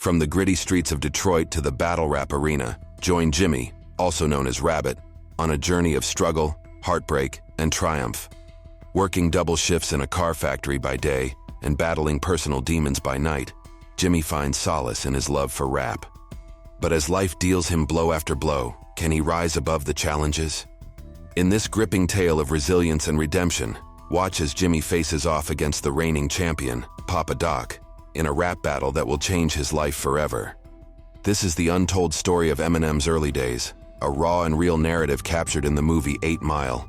From the gritty streets of Detroit to the battle rap arena, join Jimmy, also known as Rabbit, on a journey of struggle, heartbreak, and triumph. Working double shifts in a car factory by day and battling personal demons by night, Jimmy finds solace in his love for rap. But as life deals him blow after blow, can he rise above the challenges? In this gripping tale of resilience and redemption, watch as Jimmy faces off against the reigning champion, Papa Doc, in a rap battle that will change his life forever. This is the untold story of Eminem's early days, a raw and real narrative captured in the movie 8 Mile.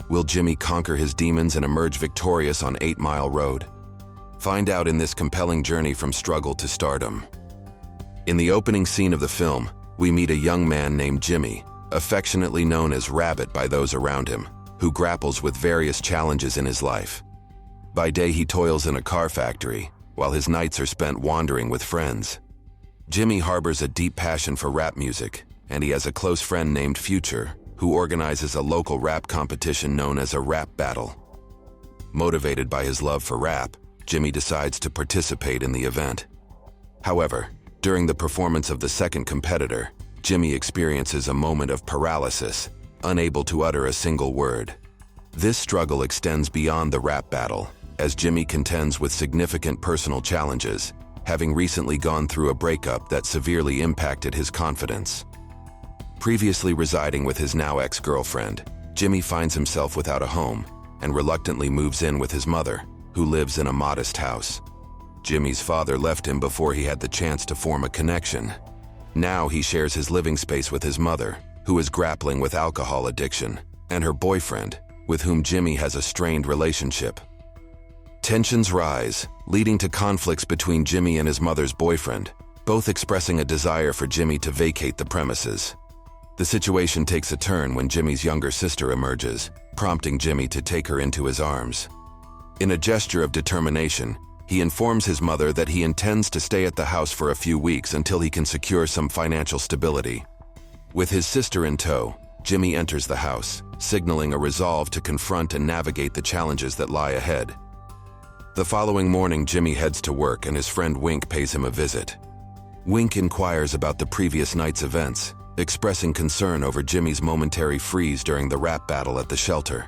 Will Jimmy conquer his demons and emerge victorious on 8 Mile Road? Find out in this compelling journey from struggle to stardom. In the opening scene of the film, we meet a young man named Jimmy, affectionately known as Rabbit by those around him, who grapples with various challenges in his life. By day he toils in a car factory, while his nights are spent wandering with friends. Jimmy harbors a deep passion for rap music, and he has a close friend named Future, who organizes a local rap competition known as a rap battle. Motivated by his love for rap, Jimmy decides to participate in the event. However, during the performance of the second competitor, Jimmy experiences a moment of paralysis, unable to utter a single word. This struggle extends beyond the rap battle, as Jimmy contends with significant personal challenges, having recently gone through a breakup that severely impacted his confidence. Previously residing with his now ex-girlfriend, Jimmy finds himself without a home and reluctantly moves in with his mother, who lives in a modest house. Jimmy's father left him before he had the chance to form a connection. Now he shares his living space with his mother, who is grappling with alcohol addiction, and her boyfriend, with whom Jimmy has a strained relationship. Tensions rise, leading to conflicts between Jimmy and his mother's boyfriend, both expressing a desire for Jimmy to vacate the premises. The situation takes a turn when Jimmy's younger sister emerges, prompting Jimmy to take her into his arms. In a gesture of determination, he informs his mother that he intends to stay at the house for a few weeks until he can secure some financial stability. With his sister in tow, Jimmy enters the house, signaling a resolve to confront and navigate the challenges that lie ahead. The following morning, Jimmy heads to work and his friend Wink pays him a visit. Wink inquires about the previous night's events, expressing concern over Jimmy's momentary freeze during the rap battle at the shelter.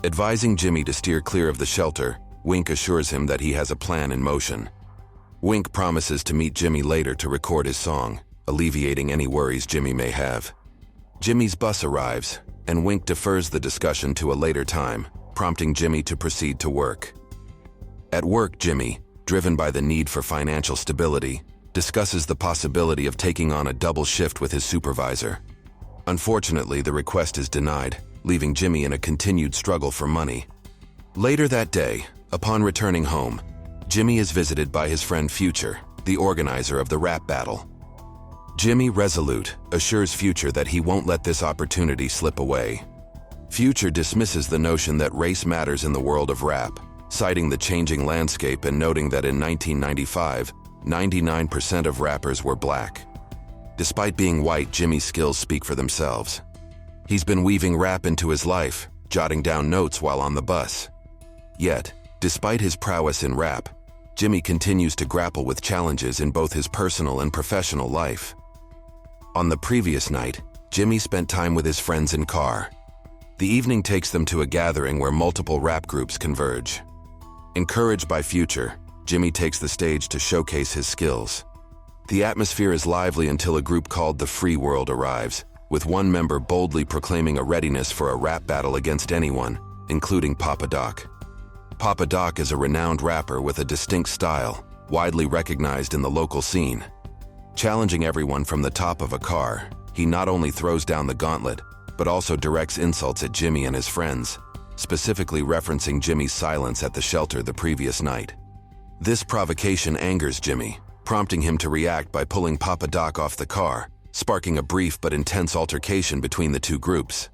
Advising Jimmy to steer clear of the shelter, Wink assures him that he has a plan in motion. Wink promises to meet Jimmy later to record his song, alleviating any worries Jimmy may have. Jimmy's bus arrives, and Wink defers the discussion to a later time, prompting Jimmy to proceed to work. At work, Jimmy, driven by the need for financial stability, discusses the possibility of taking on a double shift with his supervisor. Unfortunately, the request is denied, leaving Jimmy in a continued struggle for money. Later that day, upon returning home, Jimmy is visited by his friend Future, the organizer of the rap battle. Jimmy, resolute, assures Future that he won't let this opportunity slip away. Future dismisses the notion that race matters in the world of rap, citing the changing landscape and noting that in 1995, 99% of rappers were black. Despite being white, Jimmy's skills speak for themselves. He's been weaving rap into his life, jotting down notes while on the bus. Yet, despite his prowess in rap, Jimmy continues to grapple with challenges in both his personal and professional life. On the previous night, Jimmy spent time with his friends in car. The evening takes them to a gathering where multiple rap groups converge. Encouraged by Future, Jimmy takes the stage to showcase his skills. The atmosphere is lively until a group called the Free World arrives, with one member boldly proclaiming a readiness for a rap battle against anyone, including Papa Doc. Papa Doc is a renowned rapper with a distinct style, widely recognized in the local scene. Challenging everyone from the top of a car, he not only throws down the gauntlet, but also directs insults at Jimmy and his friends, specifically referencing Jimmy's silence at the shelter the previous night. This provocation angers Jimmy, prompting him to react by pulling Papa Doc off the car, sparking a brief but intense altercation between the two groups.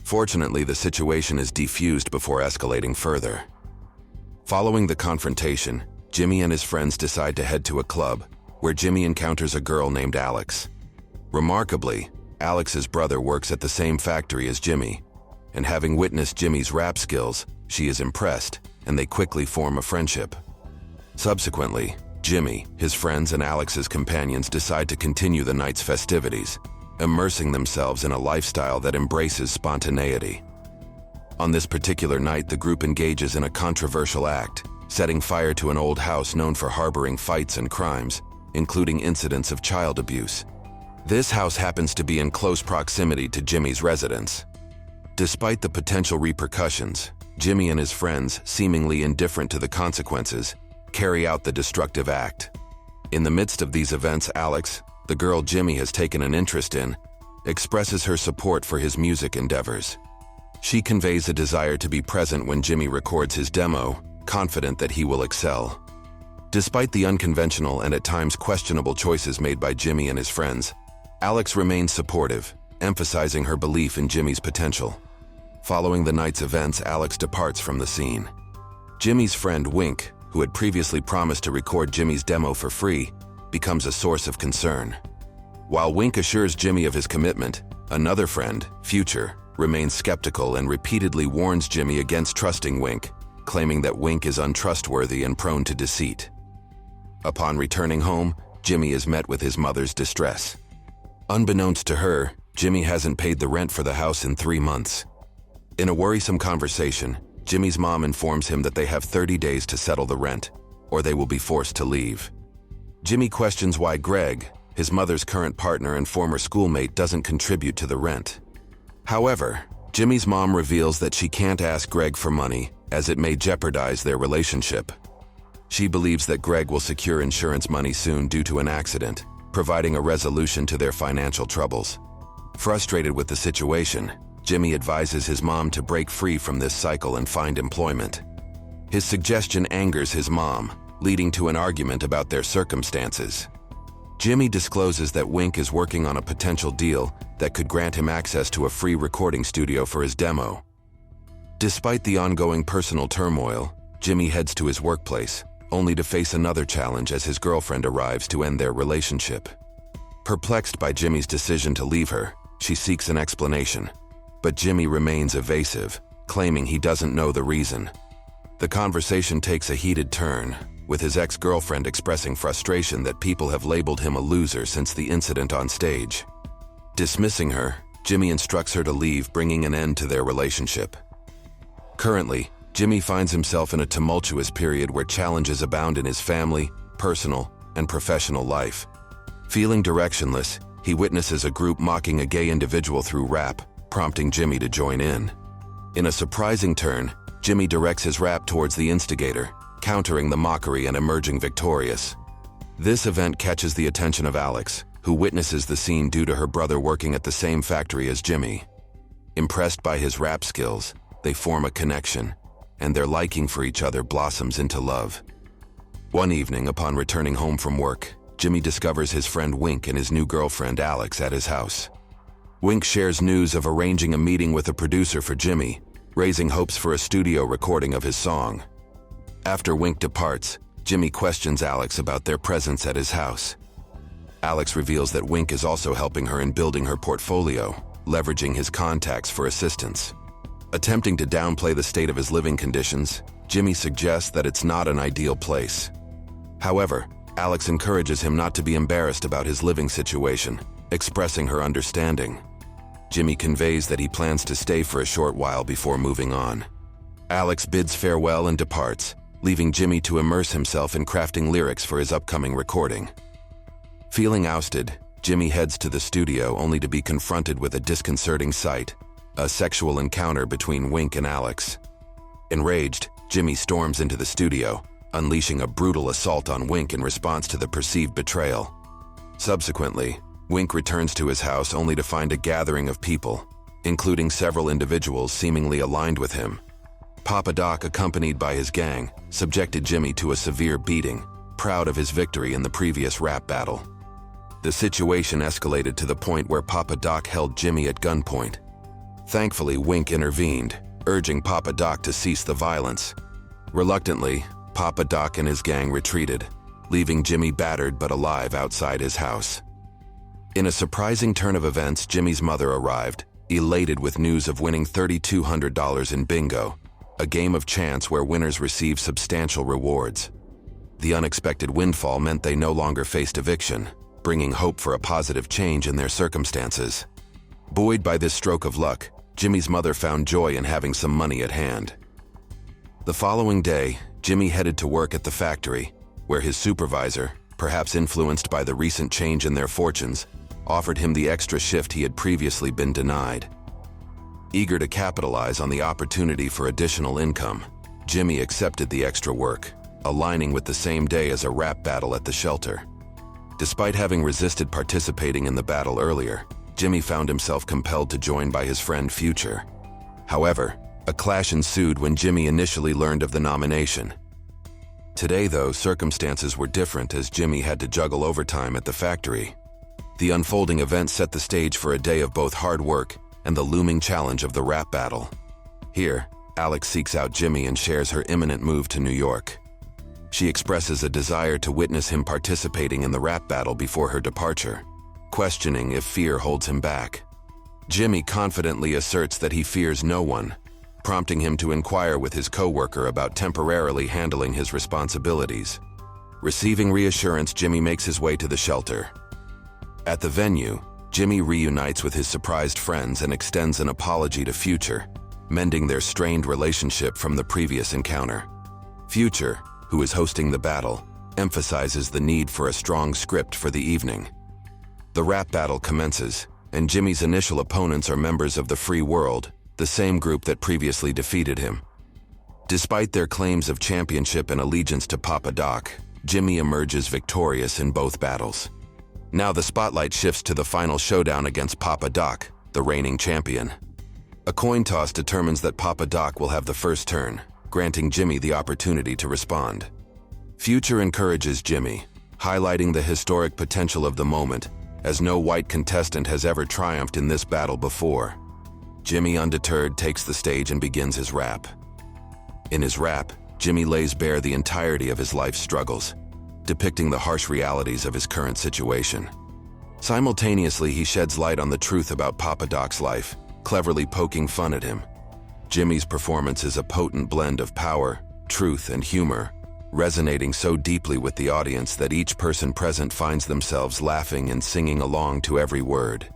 Fortunately, the situation is defused before escalating further. Following the confrontation, Jimmy and his friends decide to head to a club, where Jimmy encounters a girl named Alex. Remarkably, Alex's brother works at the same factory as Jimmy, and having witnessed Jimmy's rap skills, she is impressed, and they quickly form a friendship. Subsequently, Jimmy, his friends, and Alex's companions decide to continue the night's festivities, immersing themselves in a lifestyle that embraces spontaneity. On this particular night, the group engages in a controversial act, setting fire to an old house known for harboring fights and crimes, including incidents of child abuse. This house happens to be in close proximity to Jimmy's residence. Despite the potential repercussions, Jimmy and his friends, seemingly indifferent to the consequences, carry out the destructive act. In the midst of these events, Alex, the girl Jimmy has taken an interest in, expresses her support for his music endeavors. She conveys a desire to be present when Jimmy records his demo, confident that he will excel. Despite the unconventional and at times questionable choices made by Jimmy and his friends, Alex remains supportive, emphasizing her belief in Jimmy's potential. Following the night's events, Alex departs from the scene. Jimmy's friend Wink, who had previously promised to record Jimmy's demo for free, becomes a source of concern. While Wink assures Jimmy of his commitment, another friend, Future, remains skeptical and repeatedly warns Jimmy against trusting Wink, claiming that Wink is untrustworthy and prone to deceit. Upon returning home, Jimmy is met with his mother's distress. Unbeknownst to her, Jimmy hasn't paid the rent for the house in 3 months. In a worrisome conversation, Jimmy's mom informs him that they have 30 days to settle the rent, or they will be forced to leave. Jimmy questions why Greg, his mother's current partner and former schoolmate, doesn't contribute to the rent. However, Jimmy's mom reveals that she can't ask Greg for money, as it may jeopardize their relationship. She believes that Greg will secure insurance money soon due to an accident, providing a resolution to their financial troubles. Frustrated with the situation, Jimmy advises his mom to break free from this cycle and find employment. His suggestion angers his mom, leading to an argument about their circumstances. Jimmy discloses that Wink is working on a potential deal that could grant him access to a free recording studio for his demo. Despite the ongoing personal turmoil, Jimmy heads to his workplace, only to face another challenge as his girlfriend arrives to end their relationship. Perplexed by Jimmy's decision to leave her, she seeks an explanation, but Jimmy remains evasive, claiming he doesn't know the reason. The conversation takes a heated turn, with his ex-girlfriend expressing frustration that people have labeled him a loser since the incident on stage. Dismissing her, Jimmy instructs her to leave, bringing an end to their relationship. Currently, Jimmy finds himself in a tumultuous period where challenges abound in his family, personal, and professional life. Feeling directionless, he witnesses a group mocking a gay individual through rap, prompting Jimmy to join in. In a surprising turn, Jimmy directs his rap towards the instigator, countering the mockery and emerging victorious. This event catches the attention of Alex, who witnesses the scene due to her brother working at the same factory as Jimmy. Impressed by his rap skills, they form a connection, and their liking for each other blossoms into love. One evening, upon returning home from work, Jimmy discovers his friend Wink and his new girlfriend Alex at his house. Wink shares news of arranging a meeting with a producer for Jimmy, raising hopes for a studio recording of his song. After Wink departs, Jimmy questions Alex about their presence at his house. Alex reveals that Wink is also helping her in building her portfolio, leveraging his contacts for assistance. Attempting to downplay the state of his living conditions, Jimmy suggests that it's not an ideal place. However, Alex encourages him not to be embarrassed about his living situation, expressing her understanding. Jimmy conveys that he plans to stay for a short while before moving on. Alex bids farewell and departs, leaving Jimmy to immerse himself in crafting lyrics for his upcoming recording. Feeling ousted, Jimmy heads to the studio only to be confronted with a disconcerting sight, a sexual encounter between Wink and Alex. Enraged, Jimmy storms into the studio, unleashing a brutal assault on Wink in response to the perceived betrayal. Subsequently, Wink returns to his house only to find a gathering of people, including several individuals seemingly aligned with him. Papa Doc, accompanied by his gang, subjected Jimmy to a severe beating, proud of his victory in the previous rap battle. The situation escalated to the point where Papa Doc held Jimmy at gunpoint. Thankfully, Wink intervened, urging Papa Doc to cease the violence. Reluctantly, Papa Doc and his gang retreated, leaving Jimmy battered but alive outside his house. In a surprising turn of events, Jimmy's mother arrived, elated with news of winning $3,200 in bingo, a game of chance where winners receive substantial rewards. The unexpected windfall meant they no longer faced eviction, bringing hope for a positive change in their circumstances. Buoyed by this stroke of luck, Jimmy's mother found joy in having some money at hand. The following day, Jimmy headed to work at the factory, where his supervisor, perhaps influenced by the recent change in their fortunes, offered him the extra shift he had previously been denied. Eager to capitalize on the opportunity for additional income, Jimmy accepted the extra work, aligning with the same day as a rap battle at the shelter. Despite having resisted participating in the battle earlier, Jimmy found himself compelled to join by his friend Future. However, a clash ensued when Jimmy initially learned of the nomination. Today, though, circumstances were different as Jimmy had to juggle overtime at the factory. The unfolding event set the stage for a day of both hard work and the looming challenge of the rap battle. Here, Alex seeks out Jimmy and shares her imminent move to New York. She expresses a desire to witness him participating in the rap battle before her departure, questioning if fear holds him back. Jimmy confidently asserts that he fears no one, prompting him to inquire with his co-worker about temporarily handling his responsibilities. Receiving reassurance, Jimmy makes his way to the shelter. At the venue, Jimmy reunites with his surprised friends and extends an apology to Future, mending their strained relationship from the previous encounter. Future, who is hosting the battle, emphasizes the need for a strong script for the evening. The rap battle commences, and Jimmy's initial opponents are members of the Free World, the same group that previously defeated him. Despite their claims of championship and allegiance to Papa Doc, Jimmy emerges victorious in both battles. Now the spotlight shifts to the final showdown against Papa Doc, the reigning champion. A coin toss determines that Papa Doc will have the first turn, granting Jimmy the opportunity to respond. Future encourages Jimmy, highlighting the historic potential of the moment, as no white contestant has ever triumphed in this battle before. Jimmy, undeterred, takes the stage and begins his rap. In his rap, Jimmy lays bare the entirety of his life's struggles, depicting the harsh realities of his current situation. Simultaneously, he sheds light on the truth about Papa Doc's life, cleverly poking fun at him. Jimmy's performance is a potent blend of power, truth, and humor, resonating so deeply with the audience that each person present finds themselves laughing and singing along to every word.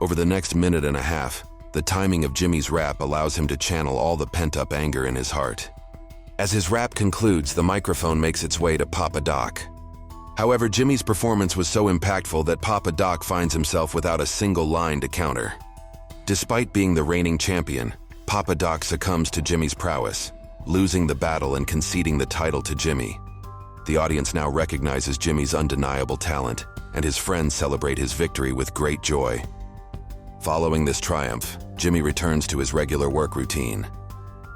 Over the next minute and a half, the timing of Jimmy's rap allows him to channel all the pent-up anger in his heart. As his rap concludes, the microphone makes its way to Papa Doc. However, Jimmy's performance was so impactful that Papa Doc finds himself without a single line to counter. Despite being the reigning champion, Papa Doc succumbs to Jimmy's prowess, losing the battle and conceding the title to Jimmy. The audience now recognizes Jimmy's undeniable talent, and his friends celebrate his victory with great joy. Following this triumph, Jimmy returns to his regular work routine.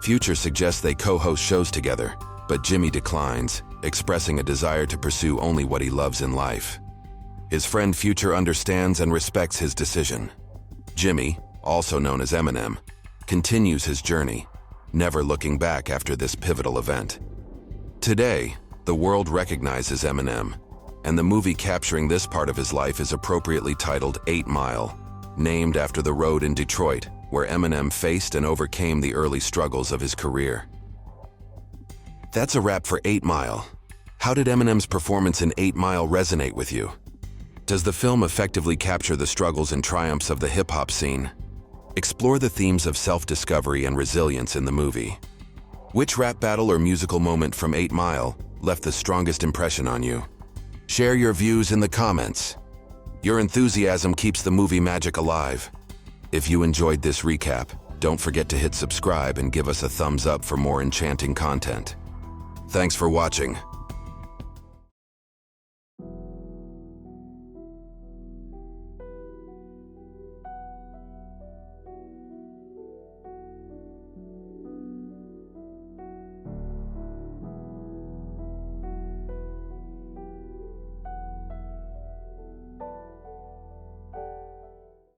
Future suggests they co-host shows together, but Jimmy declines, expressing a desire to pursue only what he loves in life. His friend Future understands and respects his decision. Jimmy, also known as Eminem, continues his journey, never looking back after this pivotal event. Today, the world recognizes Eminem, and the movie capturing this part of his life is appropriately titled 8 Mile, named after the road in Detroit, where Eminem faced and overcame the early struggles of his career. That's a wrap for 8 Mile. How did Eminem's performance in 8 Mile resonate with you? Does the film effectively capture the struggles and triumphs of the hip-hop scene? Explore the themes of self-discovery and resilience in the movie. Which rap battle or musical moment from 8 Mile left the strongest impression on you? Share your views in the comments. Your enthusiasm keeps the movie magic alive. If you enjoyed this recap, don't forget to hit subscribe and give us a thumbs up for more enchanting content. Thanks for watching.